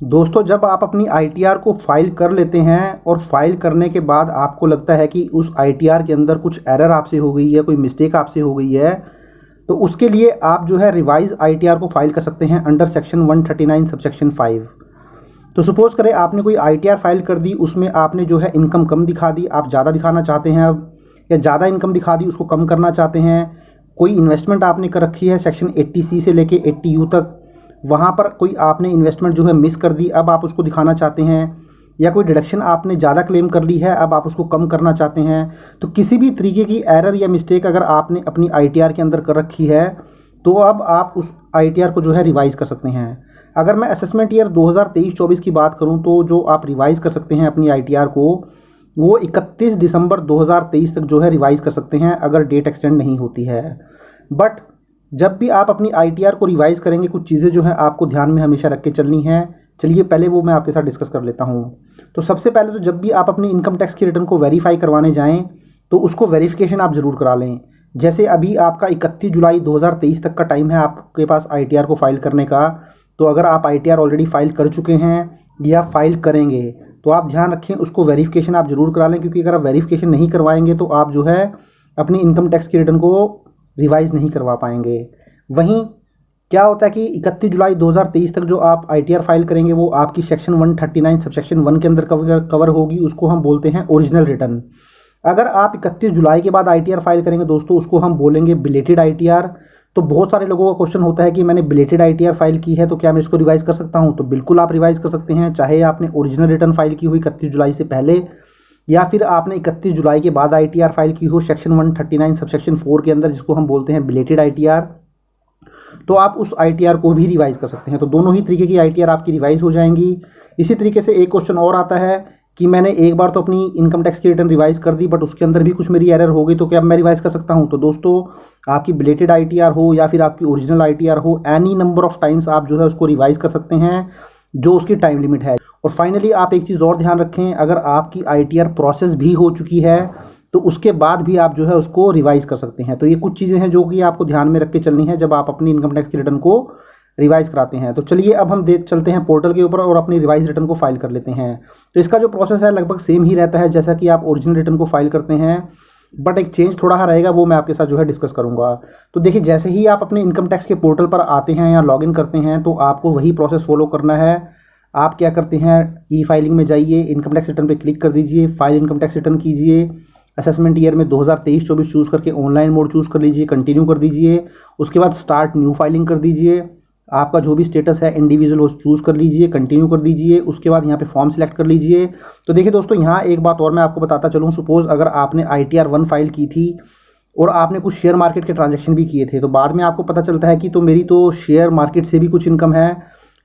दोस्तों, जब आप अपनी आईटीआर को फाइल कर लेते हैं और फाइल करने के बाद आपको लगता है कि उस आईटीआर के अंदर कुछ एरर आपसे हो गई है, कोई मिस्टेक आपसे हो गई है, तो उसके लिए आप जो है रिवाइज आईटीआर को फाइल कर सकते हैं अंडर सेक्शन 139 सबसेक्शन 5। तो सपोज़ करें आपने कोई आईटीआर फाइल कर दी, उसमें आपने जो है इनकम कम दिखा दी, आप ज़्यादा दिखाना चाहते हैं अब, या ज़्यादा इनकम दिखा दी उसको कम करना चाहते हैं। कोई इन्वेस्टमेंट आपने कर रखी है सेक्शन 80C से लेके 80U तक, वहाँ पर कोई आपने इन्वेस्टमेंट जो है मिस कर दी, अब आप उसको दिखाना चाहते हैं। या कोई डिडक्शन आपने ज़्यादा क्लेम कर ली है, अब आप उसको कम करना चाहते हैं। तो किसी भी तरीके की एरर या मिस्टेक अगर आपने अपनी आईटीआर के अंदर कर रखी है, तो अब आप उस आईटीआर को जो है रिवाइज़ कर सकते हैं। अगर मैं असेसमेंट ईयर 2023-24 की बात करूं, तो जो आप रिवाइज़ कर सकते हैं अपनी आईटीआर को, वो 31 दिसंबर 2023 तक जो है रिवाइज़ कर सकते हैं, अगर डेट एक्सटेंड नहीं होती है। बट जब भी आप अपनी आईटीआर को रिवाइज़ करेंगे, कुछ चीज़ें जो हैं आपको ध्यान में हमेशा रख के चलनी हैं। चलिए पहले वो मैं आपके साथ डिस्कस कर लेता हूँ। तो सबसे पहले तो जब भी आप अपनी इनकम टैक्स की रिटर्न को वेरीफाई करवाने जाएँ, तो उसको वेरिफिकेशन आप ज़रूर करा लें। जैसे अभी आपका 31 जुलाई 2023 तक का टाइम है आपके पास आईटीआर को फाइल करने का। तो अगर आप आईटीआर ऑलरेडी फाइल कर चुके हैं या फाइल करेंगे, तो आप ध्यान रखें उसको वेरिफिकेशन आप ज़रूर करा लें, क्योंकि अगर आप वेरिफिकेशन नहीं करवाएंगे तो आप जो है अपनी इनकम टैक्स की रिटर्न को रिवाइज़ नहीं करवा पाएंगे। वहीं क्या होता है कि 31 जुलाई 2023 तक जो आप आईटीआर फाइल करेंगे, वो आपकी सेक्शन 139 सबसेक्शन 1 के अंदर कवर होगी। उसको हम बोलते हैं ओरिजिनल रिटर्न। अगर आप 31 जुलाई के बाद आईटीआर फाइल करेंगे दोस्तों, उसको हम बोलेंगे बिलेटेड आईटीआर। तो बहुत सारे लोगों का क्वेश्चन होता है कि मैंने बिलेटेड आईटीआर फाइल की है, तो क्या मैं इसको रिवाइज़ कर सकता हूं? तो बिल्कुल आप रिवाइज़ कर सकते हैं, चाहे आपने ओरिजिनल रिटर्न फाइल की हुई 31 जुलाई से पहले, या फिर आपने 31 जुलाई के बाद आईटीआर फाइल की हो सेक्शन 139 सबसेक्शन 4 के अंदर, जिसको हम बोलते हैं बिलेटेड आईटीआर। तो आप उस आईटीआर को भी रिवाइज़ कर सकते हैं। तो दोनों ही तरीके की आईटीआर आपकी रिवाइज़ हो जाएंगी। इसी तरीके से एक क्वेश्चन और आता है कि मैंने एक बार तो अपनी इनकम टैक्स की रिटर्न रिवाइज़ कर दी, बट उसके अंदर भी कुछ मेरी एरर हो गई, तो क्या मैं रिवाइज़ कर सकता हूं? तो दोस्तों, आपकी बिलेटेड आईटीआर हो या फिर आपकी ओरिजिनल आईटीआर हो, एनी नंबर ऑफ टाइम्स आप जो है उसको रिवाइज़ कर सकते हैं, जो उसकी टाइम लिमिट है। और फाइनली आप एक चीज़ और ध्यान रखें, अगर आपकी आईटीआर प्रोसेस भी हो चुकी है, तो उसके बाद भी आप जो है उसको रिवाइज़ कर सकते हैं। तो ये कुछ चीज़ें हैं जो कि आपको ध्यान में रख के चलनी है जब आप अपनी इनकम टैक्स की रिटर्न को रिवाइज़ कराते हैं। तो चलिए अब हम चलते हैं पोर्टल के ऊपर और अपनी रिवाइज रिटर्न को फाइल कर लेते हैं। तो इसका जो प्रोसेस है लगभग सेम ही रहता है जैसा कि आप ओरिजिनल रिटर्न को फाइल करते हैं, बट एक चेंज थोड़ा रहेगा, वो मैं आपके साथ जो है डिस्कस करूंगा। तो देखिए, जैसे ही आप अपने इनकम टैक्स के पोर्टल पर आते हैं या लॉगिन करते हैं, तो आपको वही प्रोसेस फॉलो करना है। आप क्या करते हैं, ई फाइलिंग में जाइए, इनकम टैक्स रिटर्न पे क्लिक कर दीजिए, फाइल इनकम टैक्स रिटर्न कीजिए, असेसमेंट ईयर में 2023-24 चूज़ करके ऑनलाइन मोड चूज़ कर लीजिए, कंटिन्यू कर दीजिए। उसके बाद स्टार्ट न्यू फाइलिंग कर दीजिए। आपका जो भी स्टेटस है इंडिविजुअल वो चूज़ कर लीजिए, कंटिन्यू कर दीजिए। उसके बाद यहाँ पे फॉर्म सेलेक्ट कर लीजिए। तो देखिए दोस्तों, यहाँ एक बात और मैं आपको बताता चलूँ। सपोज़ अगर आपने आईटीआर 1 फाइल की थी और आपने कुछ शेयर मार्केट के ट्रांजैक्शन भी किए थे, तो बाद में आपको पता चलता है कि तो मेरी तो शेयर मार्केट से भी कुछ इनकम है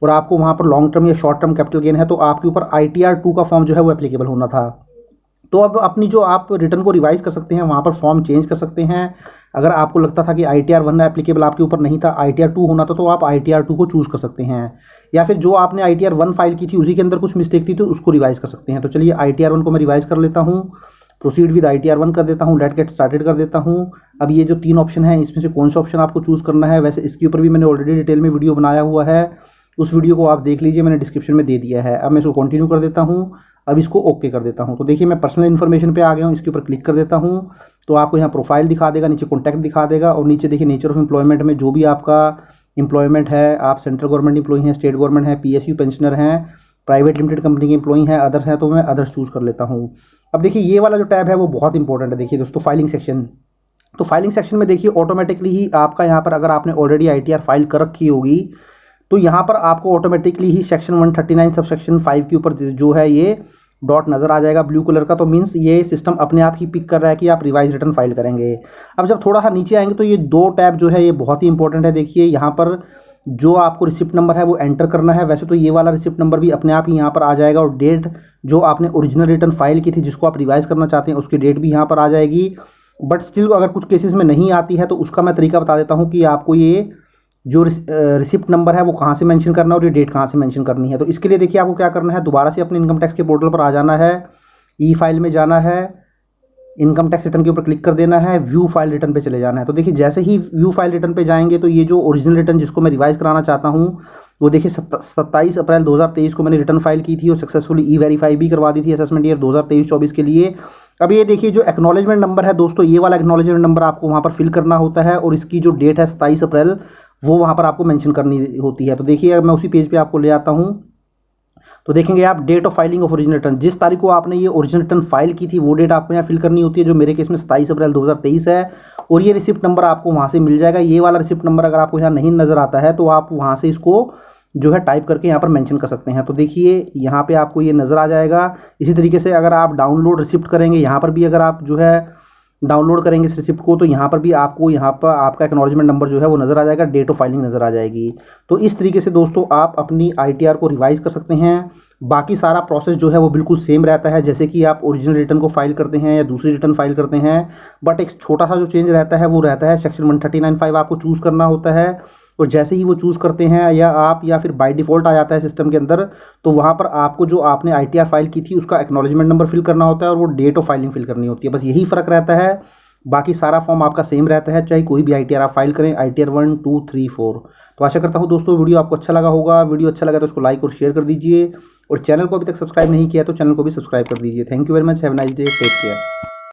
और आपको वहाँ पर लॉन्ग टर्म या शॉर्ट टर्म कैपिटल गेन है, तो आपके ऊपर आईटीआर 2 का फॉर्म जो है वो एप्लीकेबल होना था। तो अब अपनी जो आप रिटर्न को रिवाइज़ कर सकते हैं, वहाँ पर फॉर्म चेंज कर सकते हैं। अगर आपको लगता था कि आईटीआर 1 एप्लीकेबल आपके ऊपर नहीं था, आईटीआर 2 होना था, तो आप आईटीआर 2 को चूज़ कर सकते हैं। या फिर जो आपने आईटीआर 1 फाइल की थी उसी के अंदर कुछ मिस्टेक थी, तो उसको रिवाइज़ कर सकते हैं। तो चलिए आईटीआर 1 को मैं रिवाइज़ कर लेता हूँ, प्रोसीड विद आईटीआर 1 कर देता हूँ, लेट गेट स्टार्टेड कर देता हूँ। अब ये जो 3 ऑप्शन है, इसमें से कौन सा ऑप्शन आपको चूज़ करना है, वैसे इसके ऊपर भी मैंने ऑलरेडी डिटेल में वीडियो बनाया हुआ है, उस वीडियो को आप देख लीजिए, मैंने डिस्क्रिप्शन में दे दिया है। अब मैं इसको कंटिन्यू कर देता हूँ, अब इसको ओके कर देता हूँ। तो देखिए मैं पर्सनल इन्फॉर्मेशन पे आ गया हूँ, इसके ऊपर क्लिक कर देता हूँ। तो आपको यहाँ प्रोफाइल दिखा देगा, नीचे कॉन्टैक्ट दिखा देगा, और नीचे देखिए नेचर ऑफ एम्प्लॉयमेंट में जो भी आपका एम्प्लॉयमेंट है, आप सेंट्रल गवर्नमेंट एम्प्लॉई हैं, स्टेट गवर्नमेंट है, पीएसयू पेंशनर हैं, प्राइवेट लिमिटेड कंपनी के एम्प्लॉई हैं, अदर्स हैं, तो मैं अदर्स चूज़ कर लेता हूँ। अब देखिए ये वाला जो टैब है वो बहुत इंपॉर्टेंट है। देखिए दोस्तों, फाइलिंग सेक्शन। तो फाइलिंग सेक्शन में देखिए ऑटोमेटिकली ही आपका यहाँ पर, अगर आपने ऑलरेडी आईटीआर फाइल कर रखी होगी, तो यहाँ पर आपको ऑटोमेटिकली ही सेक्शन 139 सब सेक्शन 5 के ऊपर जो है ये डॉट नज़र आ जाएगा ब्लू कलर का। तो मीन्स ये सिस्टम अपने आप ही पिक कर रहा है कि आप रिवाइज रिटर्न फाइल करेंगे। अब जब थोड़ा सा नीचे आएंगे तो ये 2 टैब जो है ये बहुत ही इंपॉर्टेंट है। देखिए यहाँ पर जो आपको रिसिप्ट नंबर है वो एंटर करना है। वैसे तो ये वाला रिसिप्ट नंबर भी अपने आप ही यहाँ पर आ जाएगा, और डेट जो आपने ओरिजिनल रिटर्न फाइल की थी जिसको आप रिवाइज करना चाहते हैं उसकी डेट भी यहाँ पर आ जाएगी। बट स्टिल अगर कुछ केसेस में नहीं आती है तो उसका मैं तरीका बता देता हूँ कि आपको ये जो रिसिप्ट नंबर है वो कहाँ से मेंशन करना है और ये डेट कहाँ से मेंशन करनी है। तो इसके लिए देखिए आपको क्या करना है, दोबारा से अपने इनकम टैक्स के पोर्टल पर आ जाना है, ई फाइल में जाना है, इनकम टैक्स रिटर्न के ऊपर क्लिक कर देना है, व्यू फाइल रिटर्न पे चले जाना है। तो देखिए जैसे ही व्यू फाइल रिटर्न पे जाएंगे तो ये जो ओरिजिनल रिटर्न जिसको मैं रिवाइज कराना चाहता हूँ वो देखिए 27 अप्रैल 2023 को मैंने रिटर्न फाइल की थी और सक्सेसफुली ई वेरीफाई भी करवा दी थी असेसमेंट ईयर 2023-24 के लिए। अब ये देखिए जो एक्नॉलेजमेंट नंबर है दोस्तों, ये वाला एक्नॉलेजमेंट नंबर आपको वहाँ पर फिल करना होता है और इसकी जो डेट है 27 अप्रैल वो वहाँ पर आपको मेंशन करनी होती है। तो देखिए मैं उसी पेज पे आपको ले आता हूँ। तो देखेंगे आप date of filing of original return, जिस तारीख को आपने ये ओरिजिनल रिटर्न फाइल की थी वो डेट आपको यहाँ फिल करनी होती है, जो मेरे केस में 27 अप्रैल 2023 है। और ये रिसिप्ट नंबर आपको वहाँ से मिल जाएगा। ये वाला रिसिप्ट नंबर अगर आपको यहाँ नहीं नज़र आता है तो आप वहाँ से इसको जो है टाइप करके यहाँ पर मेंशन कर सकते हैं। तो देखिए यहाँ पे आपको ये नज़र आ जाएगा। इसी तरीके से अगर आप डाउनलोड रिसिप्ट करेंगे, यहाँ पर भी अगर आप जो है डाउनलोड करेंगे इस रिसिप्ट को, तो यहाँ पर भी आपको यहाँ पर आपका एक्नॉलेजमेंट नंबर जो है वो नज़र आ जाएगा, डेट ऑफ फाइलिंग नज़र आ जाएगी। तो इस तरीके से दोस्तों आप अपनी ITR को रिवाइज़ कर सकते हैं। बाकी सारा प्रोसेस जो है वो बिल्कुल सेम रहता है जैसे कि आप ओरिजिनल रिटर्न को फाइल करते हैं या दूसरी रिटर्न फाइल करते हैं, बट एक छोटा सा जो चेंज रहता है वो रहता है सेक्शन 139(5) आपको चूज़ करना होता है। और जैसे ही वो चूज़ करते हैं या फिर बाय डिफ़ॉल्ट आ जाता है सिस्टम के अंदर, तो वहाँ पर आपको जो आपने ITR फाइल की थी उसका एक्नॉलेजमेंट नंबर फिल करना होता है और वो डेट ऑफ फाइलिंग फिल करनी होती है। बस यही फ़र्क रहता है, बाकी सारा फॉर्म आपका सेम रहता है चाहे कोई भी ITR आप फाइल करें, ITR 1, 2, 3, 4। तो आशा करता हूँ दोस्तों वीडियो आपको अच्छा लगा होगा। वीडियो अच्छा लगा तो उसको लाइक और शेयर कर दीजिए और चैनल को अभी तक सब्सक्राइब नहीं किया तो चैनल को भी सब्सक्राइब कर दीजिए। Thank you very much, have a nice day, take care.